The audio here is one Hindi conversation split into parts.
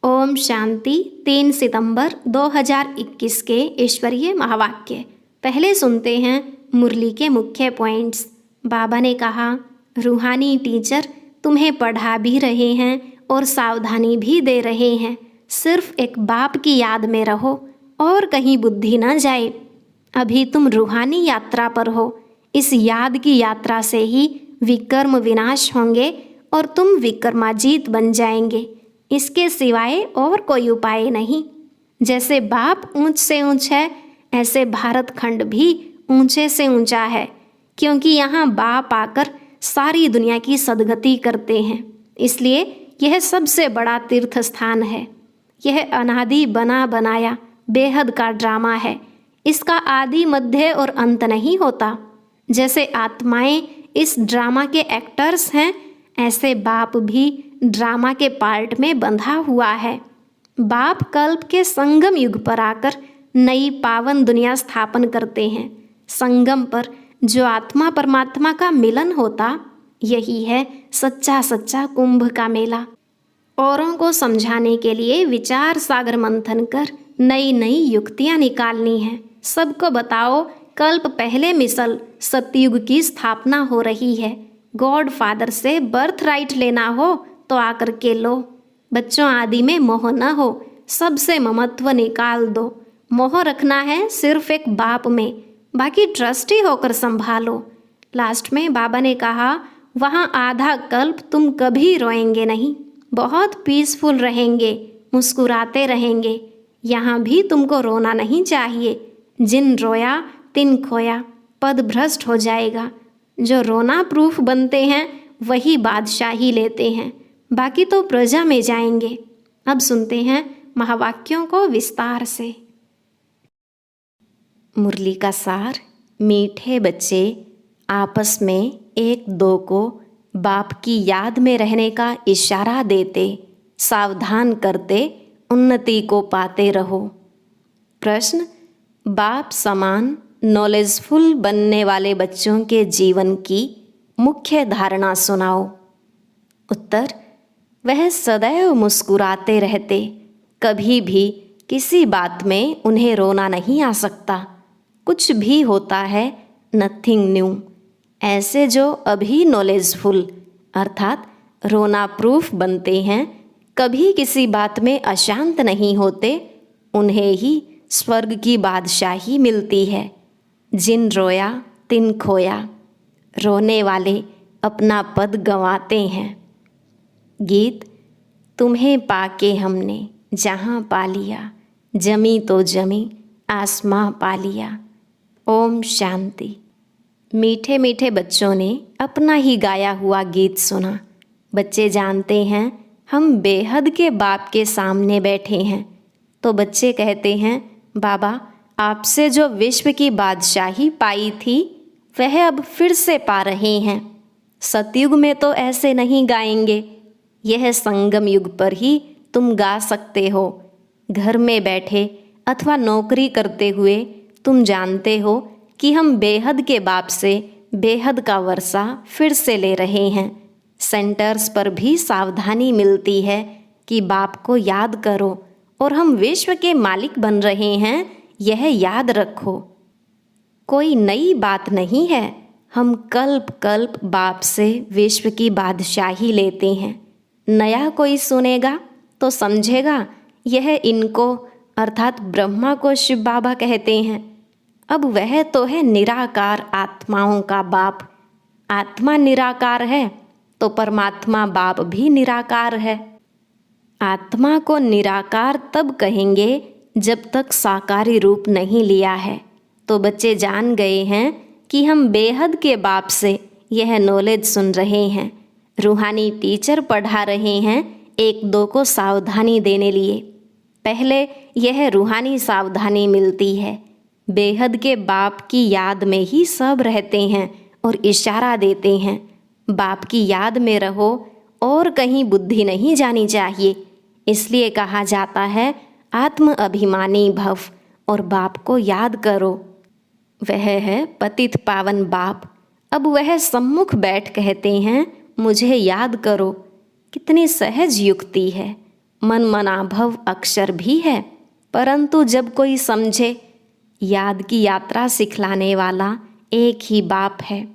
ओम शांति। 3 सितंबर 2021 के ईश्वरीय महावाक्य। पहले सुनते हैं मुरली के मुख्य पॉइंट्स। बाबा ने कहा, रूहानी टीचर तुम्हें पढ़ा भी रहे हैं और सावधानी भी दे रहे हैं। सिर्फ एक बाप की याद में रहो और कहीं बुद्धि न जाए। अभी तुम रूहानी यात्रा पर हो। इस याद की यात्रा से ही विकर्म विनाश होंगे और तुम विकर्माजीत बन जाएंगे। इसके सिवाय और कोई उपाय नहीं। जैसे बाप ऊंच से ऊंच है, ऐसे भारत खंड भी ऊंचे से ऊंचा है, क्योंकि यहाँ बाप आकर सारी दुनिया की सदगति करते हैं। इसलिए यह सबसे बड़ा तीर्थ स्थान है। यह अनादि बना बनाया बेहद का ड्रामा है। इसका आदि मध्य और अंत नहीं होता। जैसे आत्माएं इस ड्रामा के एक्टर्स हैं, ऐसे बाप भी ड्रामा के पार्ट में बंधा हुआ है। बाप कल्प के संगम युग पर आकर नई पावन दुनिया स्थापन करते हैं। संगम पर जो आत्मा परमात्मा का मिलन होता, यही है सच्चा सच्चा कुंभ का मेला। औरों को समझाने के लिए विचार सागर मंथन कर नई नई युक्तियां निकालनी हैं। सबको बताओ, कल्प पहले मिसल सतयुग की स्थापना हो रही है। गॉड फादर से बर्थ राइट लेना हो तो आकर के लो। बच्चों आदि में मोह न हो, सबसे ममत्व निकाल दो। मोह रखना है सिर्फ एक बाप में, बाकी ट्रस्टी होकर संभालो। लास्ट में बाबा ने कहा, वहाँ आधा कल्प तुम कभी रोएंगे नहीं, बहुत पीसफुल रहेंगे, मुस्कुराते रहेंगे। यहाँ भी तुमको रोना नहीं चाहिए। जिन रोया तिन खोया, पद भ्रष्ट हो जाएगा। जो रोना प्रूफ बनते हैं वही बादशाही लेते हैं, बाकी तो प्रजा में जाएंगे। अब सुनते हैं महावाक्यों को विस्तार से। मुरली का सार। मीठे बच्चे आपस में एक दो को बाप की याद में रहने का इशारा देते, सावधान करते, उन्नति को पाते रहो। प्रश्न, बाप समान नॉलेजफुल बनने वाले बच्चों के जीवन की मुख्य धारणा सुनाओ। उत्तर, वह सदैव मुस्कुराते रहते, कभी भी किसी बात में उन्हें रोना नहीं आ सकता। कुछ भी होता है नथिंग न्यू। ऐसे जो अभी नॉलेजफुल अर्थात रोना प्रूफ बनते हैं, कभी किसी बात में अशांत नहीं होते, उन्हें ही स्वर्ग की बादशाही मिलती है। जिन रोया तिन खोया, रोने वाले अपना पद गंवाते हैं। गीत। तुम्हें पाके हमने जहाँ पा लिया, जमी तो जमी आसमां पा लिया। ओम शांति। मीठे मीठे बच्चों ने अपना ही गाया हुआ गीत सुना। बच्चे जानते हैं हम बेहद के बाप के सामने बैठे हैं, तो बच्चे कहते हैं, बाबा आपसे जो विश्व की बादशाही पाई थी, वह अब फिर से पा रहे हैं। सतयुग में तो ऐसे नहीं गाएंगे, यह संगम युग पर ही तुम गा सकते हो। घर में बैठे अथवा नौकरी करते हुए तुम जानते हो कि हम बेहद के बाप से बेहद का वर्षा फिर से ले रहे हैं। सेंटर्स पर भी सावधानी मिलती है कि बाप को याद करो और हम विश्व के मालिक बन रहे हैं, यह याद रखो। कोई नई बात नहीं है। हम कल्प कल्प बाप से विश्व की बादशाही लेते हैं। नया कोई सुनेगा तो समझेगा यह इनको अर्थात ब्रह्मा को शिव बाबा कहते हैं। अब वह तो है निराकार आत्माओं का बाप। आत्मा निराकार है तो परमात्मा बाप भी निराकार है। आत्मा को निराकार तब कहेंगे जब तक साकारी रूप नहीं लिया है। तो बच्चे जान गए हैं कि हम बेहद के बाप से यह नॉलेज सुन रहे हैं। रूहानी टीचर पढ़ा रहे हैं एक दो को सावधानी देने लिए। पहले यह रूहानी सावधानी मिलती है। बेहद के बाप की याद में ही सब रहते हैं और इशारा देते हैं, बाप की याद में रहो और कहीं बुद्धि नहीं जानी चाहिए। इसलिए कहा जाता है आत्म अभिमानी भव और बाप को याद करो। वह है पतित पावन बाप। अब वह सम्मुख बैठ कहते हैं, मुझे याद करो। कितनी सहज युक्ति है। मन मनाभव अक्षर भी है, परंतु जब कोई समझे, याद की यात्रा सिखलाने वाला एक ही बाप है।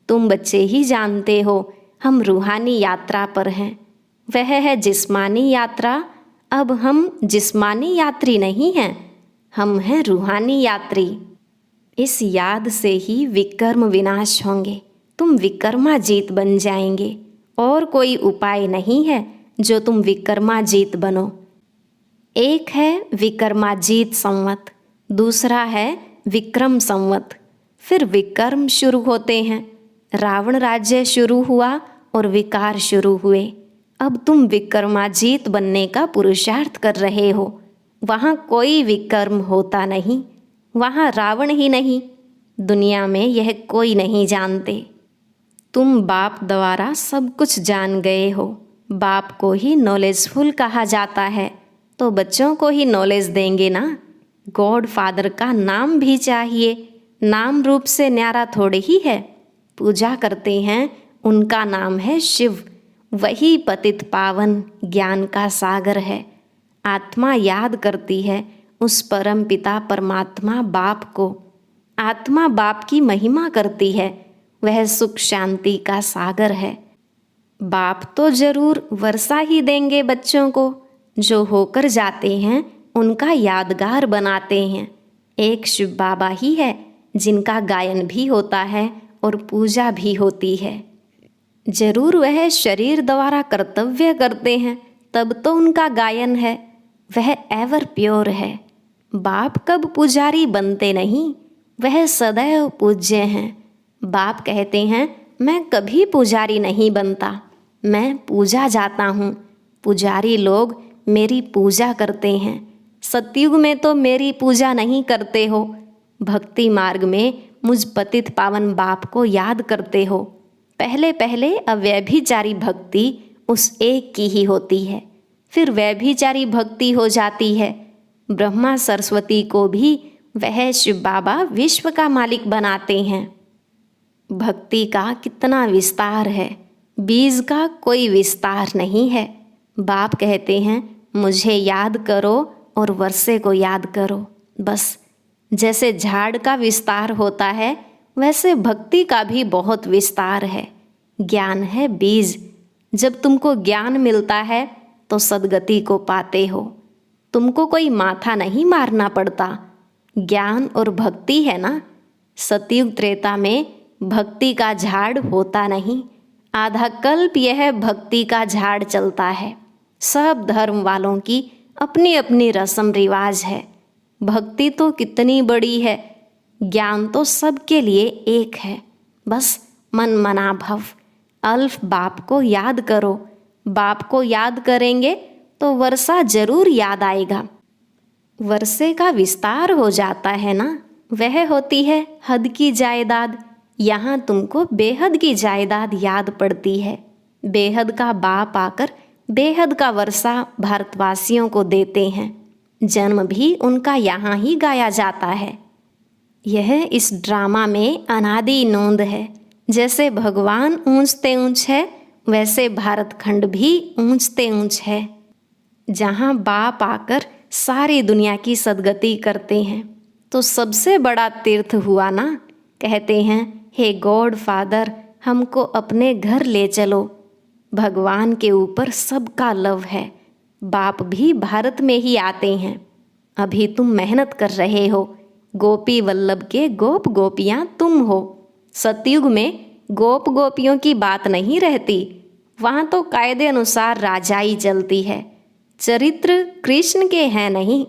तुम बच्चे ही जानते हो हम रूहानी यात्रा पर हैं, वह है जिस्मानी यात्रा। अब हम जिस्मानी यात्री नहीं हैं, हम हैं रूहानी यात्री। इस याद से ही विकर्म विनाश होंगे, तुम विकर्माजीत बन जाएंगे। और कोई उपाय नहीं है जो तुम विकर्माजीत बनो। एक है विकर्माजीत संवत, दूसरा है विक्रम संवत। फिर विकर्म शुरू होते हैं, रावण राज्य शुरू हुआ और विकार शुरू हुए। अब तुम विकर्माजीत बनने का पुरुषार्थ कर रहे हो। वहाँ कोई विकर्म होता नहीं, वहाँ रावण ही नहीं, दुनिया में यह कोई नहीं जानते। तुम बाप द्वारा सब कुछ जान गए हो। बाप को ही नॉलेजफुल कहा जाता है, तो बच्चों को ही नॉलेज देंगे ना। गॉड फादर का नाम भी चाहिए, नाम रूप से न्यारा थोड़े ही है। पूजा करते हैं, उनका नाम है शिव, वही पतित पावन ज्ञान का सागर है। आत्मा याद करती है उस परम पिता परमात्मा बाप को। आत्मा बाप की महिमा करती है, वह सुख शांति का सागर है। बाप तो जरूर वर्षा ही देंगे बच्चों को, जो होकर जाते हैं उनका यादगार बनाते हैं। एक शिव बाबा ही है जिनका गायन भी होता है और पूजा भी होती है। जरूर वह शरीर द्वारा कर्तव्य करते हैं, तब तो उनका गायन है। वह एवर प्योर है। बाप कब पुजारी बनते नहीं, वह सदैव पूज्य हैं। बाप कहते हैं मैं कभी पुजारी नहीं बनता, मैं पूजा जाता हूँ। पुजारी लोग मेरी पूजा करते हैं। सतयुग में तो मेरी पूजा नहीं करते हो, भक्ति मार्ग में मुझ पतित पावन बाप को याद करते हो। पहले पहले अव्यभिचारी भक्ति उस एक की ही होती है, फिर व्यभिचारी भक्ति हो जाती है। ब्रह्मा सरस्वती को भी वह शिव बाबा विश्व का मालिक बनाते हैं। भक्ति का कितना विस्तार है, बीज का कोई विस्तार नहीं है। बाप कहते हैं मुझे याद करो और वर्षे को याद करो, बस। जैसे झाड़ का विस्तार होता है, वैसे भक्ति का भी बहुत विस्तार है। ज्ञान है बीज, जब तुमको ज्ञान मिलता है तो सद्गति को पाते हो। तुमको कोई माथा नहीं मारना पड़ता, ज्ञान और भक्ति है ना। सतयुग त्रेता में भक्ति का झाड़ होता नहीं, आधा कल्प यह भक्ति का झाड़ चलता है। सब धर्म वालों की अपनी अपनी रस्म रिवाज है। भक्ति तो कितनी बड़ी है, ज्ञान तो सबके लिए एक है। बस मन मना भव, अल्फ बाप को याद करो। बाप को याद करेंगे तो वर्षा जरूर याद आएगा। वर्षे का विस्तार हो जाता है ना, वह होती है हद की जायदाद। यहाँ तुमको बेहद की जायदाद याद पड़ती है। बेहद का बाप आकर बेहद का वर्षा भारतवासियों को देते हैं। जन्म भी उनका यहाँ ही गाया जाता है। यह इस ड्रामा में अनादि नोंद है। जैसे भगवान ऊंचते ऊंच है, वैसे भारत खंड भी ऊंचते ऊंच है, जहाँ बाप आकर सारी दुनिया की सद्गति करते हैं। तो सबसे बड़ा तीर्थ हुआ ना। कहते हैं हे गॉड फादर, हमको अपने घर ले चलो। भगवान के ऊपर सबका लव है। बाप भी भारत में ही आते हैं। अभी तुम मेहनत कर रहे हो। गोपी वल्लभ के गोप गोपियाँ तुम हो। सतयुग में गोप गोपियों की बात नहीं रहती, वहाँ तो कायदे अनुसार राजाई चलती है। चरित्र कृष्ण के हैं नहीं,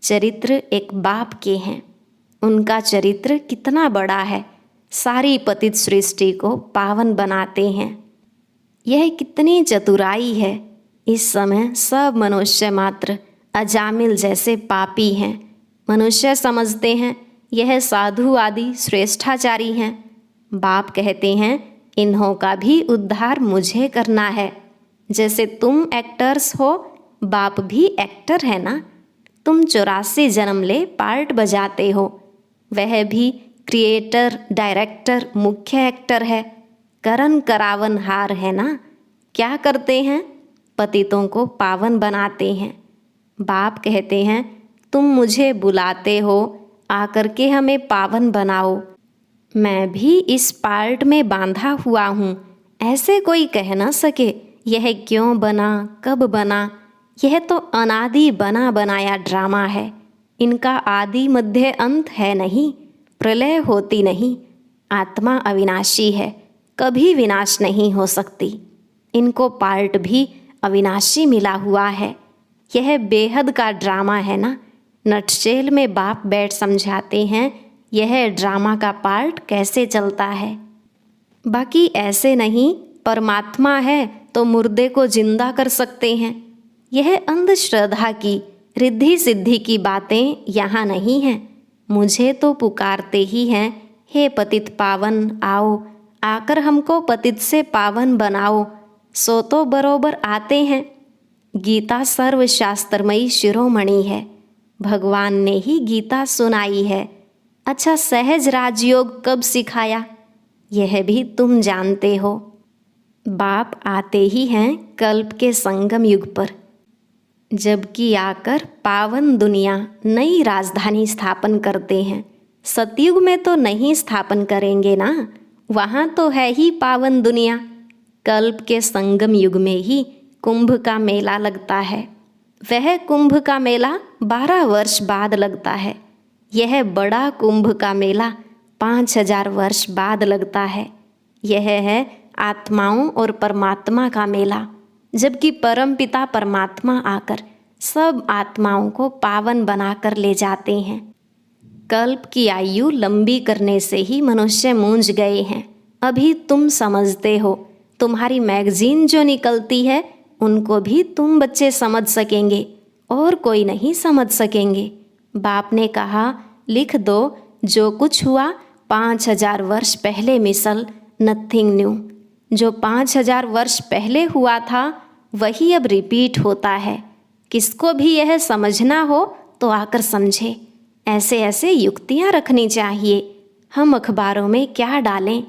चरित्र एक बाप के हैं। उनका चरित्र कितना बड़ा है, सारी पतित सृष्टि को पावन बनाते हैं। यह कितनी चतुराई है। इस समय सब मनुष्य मात्र अजामिल जैसे पापी हैं। मनुष्य समझते हैं यह साधु आदि श्रेष्ठाचारी हैं। बाप कहते हैं इन्हों का भी उद्धार मुझे करना है। जैसे तुम एक्टर्स हो, बाप भी एक्टर है ना। तुम 84 जन्म ले पार्ट बजाते हो, वह भी क्रिएटर डायरेक्टर मुख्य एक्टर है। करण करावन हार है ना। क्या करते हैं, पतितों को पावन बनाते हैं। बाप कहते हैं, तुम मुझे बुलाते हो, आकर के हमें पावन बनाओ। मैं भी इस पार्ट में बांधा हुआ हूँ, ऐसे कोई कह न सके यह क्यों बना, कब बना। यह तो अनादि बना बनाया ड्रामा है। इनका आदि मध्य अंत है नहीं, प्रलय होती नहीं। आत्मा अविनाशी है, कभी विनाश नहीं हो सकती। इनको पार्ट भी अविनाशी मिला हुआ है। यह बेहद का ड्रामा है ना। नटशेल में बाप बैठ समझाते हैं यह ड्रामा का पार्ट कैसे चलता है। बाकी ऐसे नहीं, परमात्मा है तो मुर्दे को जिंदा कर सकते हैं। यह अंधश्रद्धा की, रिद्धि सिद्धि की बातें यहाँ नहीं हैं। मुझे तो पुकारते ही हैं, हे पतित पावन आओ, आकर हमको पतित से पावन बनाओ। सो तो बरोबर आते हैं। गीता सर्वशास्त्रमयी शिरोमणि है, भगवान ने ही गीता सुनाई है। अच्छा, सहज राजयोग कब सिखाया, यह भी तुम जानते हो। बाप आते ही हैं कल्प के संगम युग पर, जबकि आकर पावन दुनिया नई राजधानी स्थापन करते हैं। सतयुग में तो नहीं स्थापन करेंगे ना, वहाँ तो है ही पावन दुनिया। कल्प के संगम युग में ही कुंभ का मेला लगता है। वह कुंभ का मेला 12 वर्ष बाद लगता है। यह बड़ा कुंभ का मेला 5000 वर्ष बाद लगता है। यह है आत्माओं और परमात्मा का मेला, जबकि परमपिता परमात्मा आकर सब आत्माओं को पावन बनाकर ले जाते हैं। कल्प की आयु लंबी करने से ही मनुष्य मूंझ गए हैं। अभी तुम समझते हो। तुम्हारी मैगजीन जो निकलती है उनको भी तुम बच्चे समझ सकेंगे, और कोई नहीं समझ सकेंगे। बाप ने कहा, लिख दो, जो कुछ हुआ 5000 वर्ष पहले मिसल, नथिंग न्यू। जो 5000 वर्ष पहले हुआ था वही अब रिपीट होता है। किसको भी यह समझना हो तो आकर समझे। ऐसे ऐसे युक्तियाँ रखनी चाहिए। हम अखबारों में क्या डालें,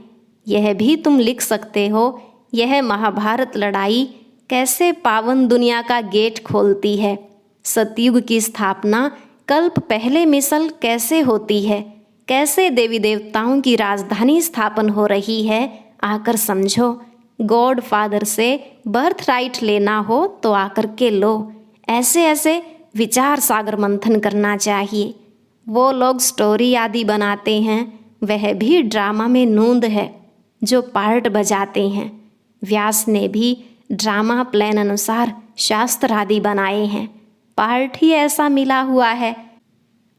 यह भी तुम लिख सकते हो। यह महाभारत लड़ाई कैसे पावन दुनिया का गेट खोलती है। सतयुग की स्थापना कल्प पहले मिसल कैसे होती है, कैसे देवी देवताओं की राजधानी स्थापन हो रही है, आकर समझो। गॉड फादर से बर्थ राइट लेना हो तो आकर के लो। ऐसे ऐसे विचार सागर मंथन करना चाहिए। वो लोग स्टोरी आदि बनाते हैं, वह भी ड्रामा में नूंद है, जो पार्ट बजाते हैं। व्यास ने भी ड्रामा प्लान अनुसार शास्त्र आदि बनाए हैं। पार्ट ही ऐसा मिला हुआ है।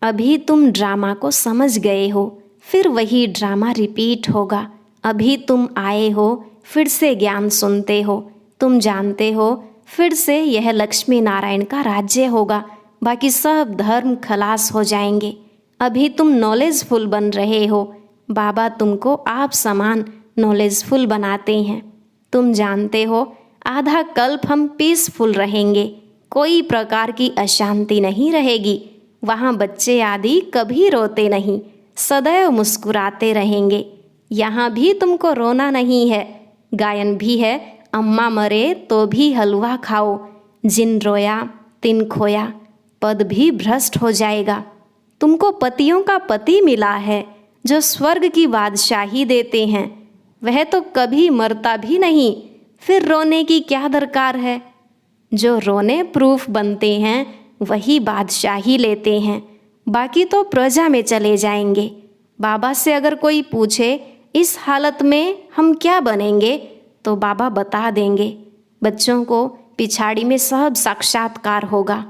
अभी तुम ड्रामा को समझ गए हो, फिर वही ड्रामा रिपीट होगा। अभी तुम आए हो, फिर से ज्ञान सुनते हो, तुम जानते हो, फिर से यह लक्ष्मी नारायण का राज्य होगा। बाकी सब धर्म खलास हो जाएंगे। अभी तुम नॉलेजफुल बन रहे हो। बाबा तुमको आप समान नॉलेजफुल बनाते हैं। तुम जानते हो, आधा कल्प हम पीसफुल रहेंगे, कोई प्रकार की अशांति नहीं रहेगी। वहाँ बच्चे आदि कभी रोते नहीं, सदैव मुस्कुराते रहेंगे। यहाँ भी तुमको रोना नहीं है। गायन भी है, अम्मा मरे तो भी हलवा खाओ, जिन रोया तिन खोया। पद भी भ्रष्ट हो जाएगा। तुमको पतियों का पति मिला है जो स्वर्ग की बादशाही देते हैं। वह तो कभी मरता भी नहीं, फिर रोने की क्या दरकार है। जो रोने प्रूफ बनते हैं वही बादशाही लेते हैं, बाकी तो प्रजा में चले जाएंगे। बाबा से अगर कोई पूछे इस हालत में हम क्या बनेंगे, तो बाबा बता देंगे। बच्चों को पिछाड़ी में सब साक्षात्कार होगा।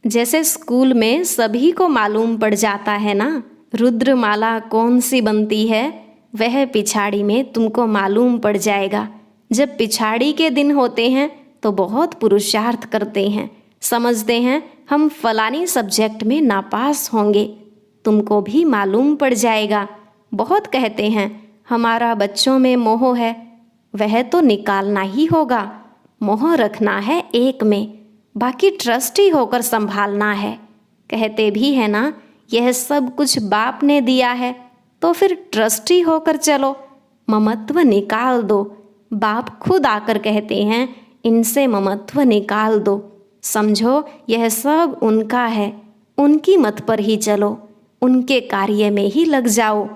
जैसे स्कूल में सभी को मालूम पड़ जाता है ना, रुद्रमाला कौन सी बनती है, वह पिछाड़ी में तुमको मालूम पड़ जाएगा। जब पिछाड़ी के दिन होते हैं तो बहुत पुरुषार्थ करते हैं, समझते हैं हम फलानी सब्जेक्ट में नापास होंगे। तुमको भी मालूम पड़ जाएगा। बहुत कहते हैं हमारा बच्चों में मोह है, वह तो निकालना ही होगा। मोह रखना है एक में, बाकी ट्रस्टी होकर संभालना है। कहते भी है ना, यह सब कुछ बाप ने दिया है, तो फिर ट्रस्टी होकर चलो, ममत्व निकाल दो। बाप खुद आकर कहते हैं इनसे ममत्व निकाल दो। समझो यह सब उनका है, उनकी मत पर ही चलो, उनके कार्य में ही लग जाओ।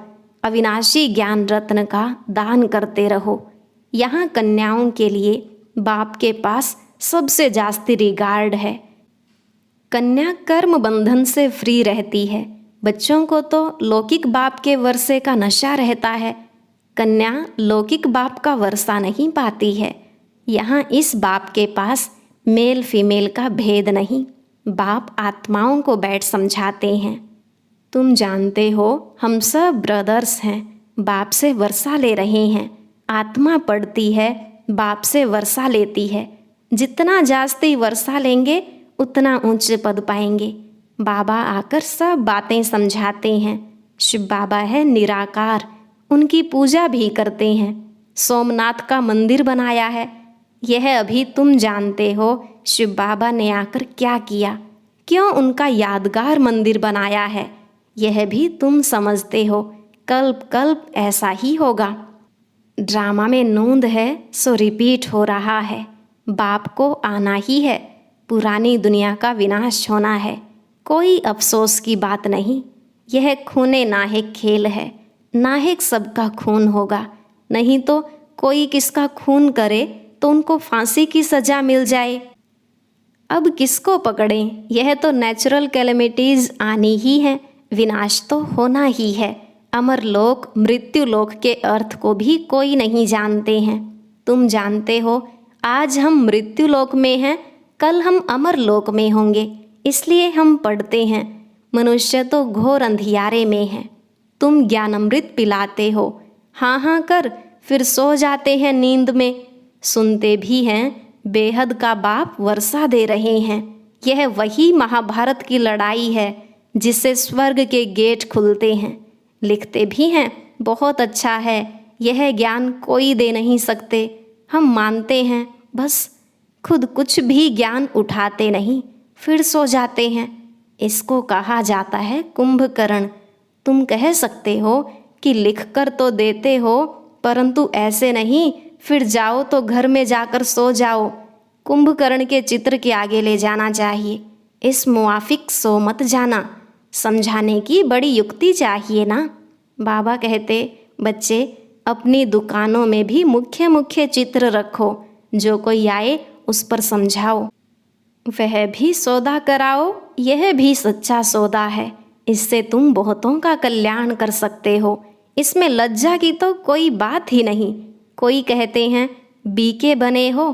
अविनाशी ज्ञान रत्न का दान करते रहो। यहाँ कन्याओं के लिए बाप के पास सबसे जास्ती रिगार्ड है। कन्या कर्म बंधन से फ्री रहती है। बच्चों को तो लौकिक बाप के वर्षे का नशा रहता है। कन्या लौकिक बाप का वर्षा नहीं पाती है। यहाँ इस बाप के पास मेल फीमेल का भेद नहीं। बाप आत्माओं को बैठ समझाते हैं। तुम जानते हो हम सब ब्रदर्स हैं, बाप से वर्षा ले रहे हैं। आत्मा पढ़ती है, बाप से वर्षा लेती है। जितना जास्ती वर्षा लेंगे उतना ऊंचे पद पाएंगे। बाबा आकर सब बातें समझाते हैं। शिव बाबा है निराकार, उनकी पूजा भी करते हैं। सोमनाथ का मंदिर बनाया है। यह अभी तुम जानते हो शिव बाबा ने आकर क्या किया, क्यों उनका यादगार मंदिर बनाया है। यह भी तुम समझते हो। कल्प कल्प ऐसा ही होगा। ड्रामा में नोंद है सो रिपीट हो रहा है। बाप को आना ही है। पुरानी दुनिया का विनाश होना है। कोई अफसोस की बात नहीं। यह खूने नाहिक खेल है। नाहिक सबका खून होगा। नहीं तो कोई किसका खून करे तो उनको फांसी की सजा मिल जाए। अब किसको पकड़ें? यह तो नेचुरल कैलेमिटीज़ आनी ही है। विनाश तो होना ही है। अमर लोक मृत्यु लोक के अर्थ को भी कोई नहीं जानते हैं। तुम जानते हो आज हम मृत्यु लोक में हैं, कल हम अमर लोक में होंगे। इसलिए हम पढ़ते हैं। मनुष्य तो घोर अंधियारे में है। तुम ज्ञानामृत पिलाते हो, हाँ हाँ कर फिर सो जाते हैं नींद में। सुनते भी हैं बेहद का बाप वर्षा दे रहे हैं। यह वही महाभारत की लड़ाई है जिससे स्वर्ग के गेट खुलते हैं। लिखते भी हैं बहुत अच्छा है। यह ज्ञान कोई दे नहीं सकते। हम मानते हैं, बस खुद कुछ भी ज्ञान उठाते नहीं, फिर सो जाते हैं। इसको कहा जाता है कुंभकर्ण। तुम कह सकते हो कि लिख कर तो देते हो, परंतु ऐसे नहीं फिर जाओ तो घर में जाकर सो जाओ। कुंभकर्ण के चित्र के आगे ले जाना चाहिए। इस मुआफिक सो मत जाना। समझाने की बड़ी युक्ति चाहिए ना। बाबा कहते, बच्चे अपनी दुकानों में भी मुख्य मुख्य चित्र रखो। जो कोई आए उस पर समझाओ। वह भी सौदा कराओ। यह भी सच्चा सौदा है। इससे तुम बहुतों का कल्याण कर सकते हो। इसमें लज्जा की तो कोई बात ही नहीं। कोई कहते हैं बीके बने हो।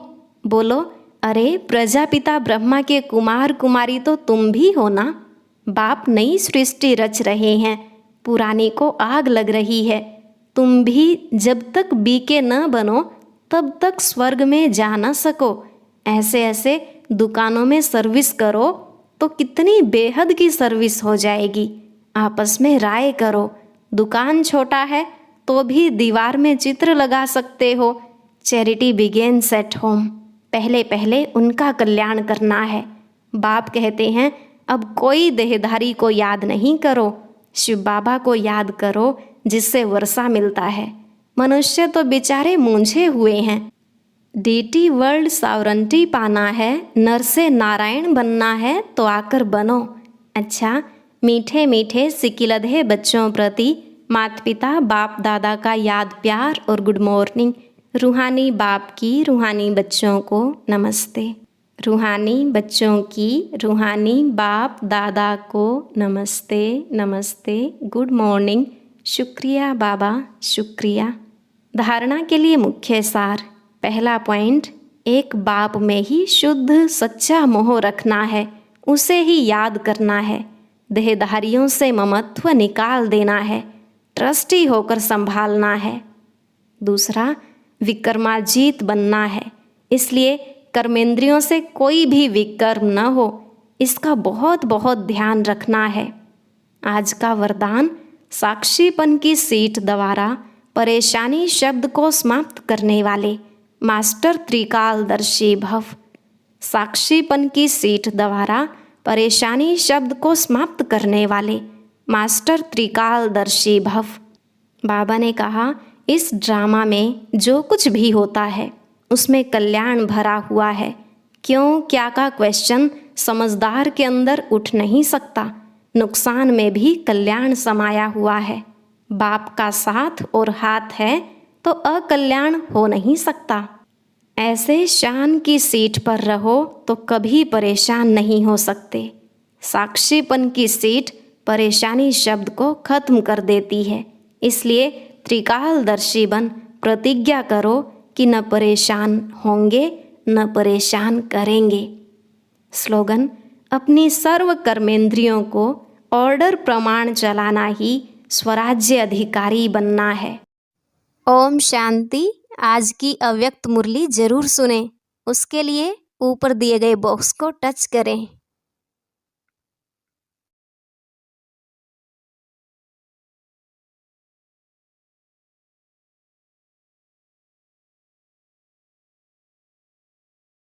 बोलो अरे प्रजापिता ब्रह्मा के कुमार कुमारी तो तुम भी हो ना। बाप नई सृष्टि रच रहे हैं। पुरानी को आग लग रही है। तुम भी जब तक बीके न बनो तब तक स्वर्ग में जा न सको। ऐसे ऐसे दुकानों में सर्विस करो तो कितनी बेहद की सर्विस हो जाएगी। आपस में राय करो। दुकान छोटा है तो भी दीवार में चित्र लगा सकते हो। Charity begins at home. पहले पहले उनका कल्याण करना है। बाप कहते हैं अब कोई देहधारी को याद नहीं करो, शिव बाबा को याद करो जिससे वर्षा मिलता है। मनुष्य तो बेचारे मूंझे हुए हैं। डीटी वर्ल्ड सावरंटी पाना है, नर से नारायण बनना है तो आकर बनो। अच्छा, मीठे मीठे सिकिलधे बच्चों प्रति माता पिता बाप दादा का याद प्यार और गुड मॉर्निंग। रूहानी बाप की रूहानी बच्चों को नमस्ते। रूहानी बच्चों की रूहानी बाप दादा को नमस्ते नमस्ते, गुड मॉर्निंग। शुक्रिया बाबा, शुक्रिया। धारणा के लिए मुख्य सार। पहला पॉइंट, एक बाप में ही शुद्ध सच्चा मोह रखना है, उसे ही याद करना है। देहधारियों से ममत्व निकाल देना है, ट्रस्टी होकर संभालना है। दूसरा, विकर्माजीत बनना है, इसलिए कर्मेंद्रियों से कोई भी विकर्म न हो, इसका बहुत बहुत ध्यान रखना है। आज का वरदान, साक्षीपन की सीट द्वारा परेशानी शब्द को समाप्त करने वाले मास्टर त्रिकालदर्शी भव। साक्षीपन की सीट द्वारा परेशानी शब्द को समाप्त करने वाले मास्टर त्रिकालदर्शी भव। बाबा ने कहा इस ड्रामा में जो कुछ भी होता है उसमें कल्याण भरा हुआ है। क्यों क्या का क्वेश्चन समझदार के अंदर उठ नहीं सकता। नुकसान में भी कल्याण समाया हुआ है। बाप का साथ और हाथ है तो अकल्याण हो नहीं सकता। ऐसे शान की सीट पर रहो तो कभी परेशान नहीं हो सकते। साक्षीपन की सीट परेशानी शब्द को खत्म कर देती है। इसलिए त्रिकालदर्शी बन प्रतिज्ञा करो कि न परेशान होंगे न परेशान करेंगे। स्लोगन: अपनी सर्व कर्मेंद्रियों को ऑर्डर प्रमाण चलाना ही स्वराज्य अधिकारी बनना है। ओम शांति। आज की अव्यक्त मुरली जरूर सुने। उसके लिए ऊपर दिए गए बॉक्स को टच करें।